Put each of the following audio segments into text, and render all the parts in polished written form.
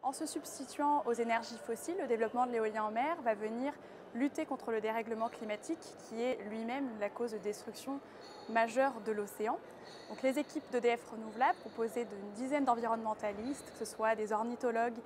En se substituant aux énergies fossiles, le développement de l'éolien en mer va venir lutter contre le dérèglement climatique qui est lui-même la cause de destruction majeure de l'océan. Donc les équipes d'EDF Renouvelables, composées d'une dizaine d'environnementalistes, que ce soit des ornithologues,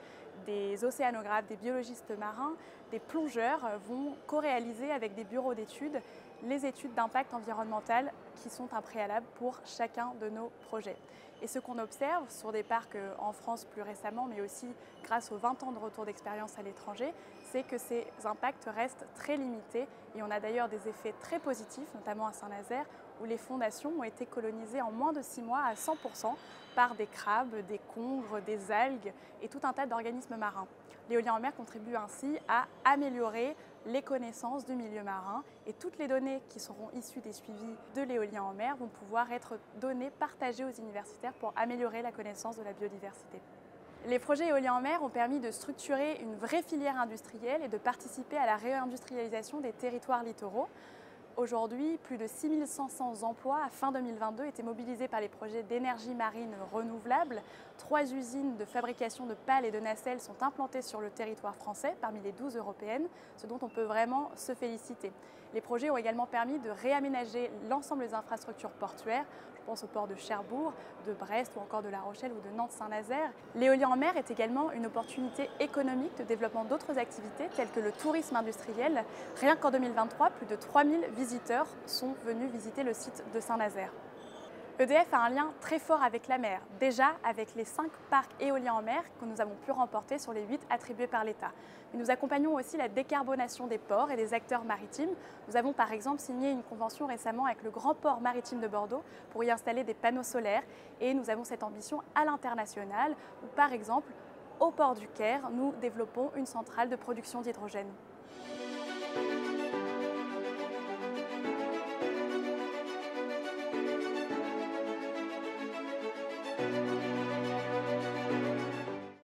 des océanographes, des biologistes marins, des plongeurs, vont co-réaliser avec des bureaux d'études les études d'impact environnemental qui sont un préalable pour chacun de nos projets. Et ce qu'on observe sur des parcs en France plus récemment, mais aussi grâce aux 20 ans de retour d'expérience à l'étranger, c'est que ces impacts restent très limités et on a d'ailleurs des effets très positifs, notamment à Saint-Nazaire, où les fondations ont été colonisées en moins de 6 mois à 100% par des crabes, des congres, des algues et tout un tas d'organismes marins. L'éolien en mer contribue ainsi à améliorer les connaissances du milieu marin et toutes les données qui seront issues des suivis de l'éolien en mer vont pouvoir être données, partagées aux universitaires pour améliorer la connaissance de la biodiversité. Les projets éoliens en mer ont permis de structurer une vraie filière industrielle et de participer à la réindustrialisation des territoires littoraux. Aujourd'hui, plus de 6500 emplois à fin 2022 étaient mobilisés par les projets d'énergie marine renouvelable. 3 usines de fabrication de pales et de nacelles sont implantées sur le territoire français, parmi les 12 européennes, ce dont on peut vraiment se féliciter. Les projets ont également permis de réaménager l'ensemble des infrastructures portuaires. Je pense au port de Cherbourg, de Brest ou encore de La Rochelle ou de Nantes-Saint-Nazaire. L'éolien en mer est également une opportunité économique de développement d'autres activités telles que le tourisme industriel. Rien qu'en 2023, plus de 3000 visiteurs sont venus visiter le site de Saint-Nazaire. EDF a un lien très fort avec la mer, déjà avec les 5 parcs éoliens en mer que nous avons pu remporter sur les 8 attribués par l'État. Mais nous accompagnons aussi la décarbonation des ports et des acteurs maritimes. Nous avons par exemple signé une convention récemment avec le Grand Port Maritime de Bordeaux pour y installer des panneaux solaires et nous avons cette ambition à l'international où par exemple au port du Caire, nous développons une centrale de production d'hydrogène.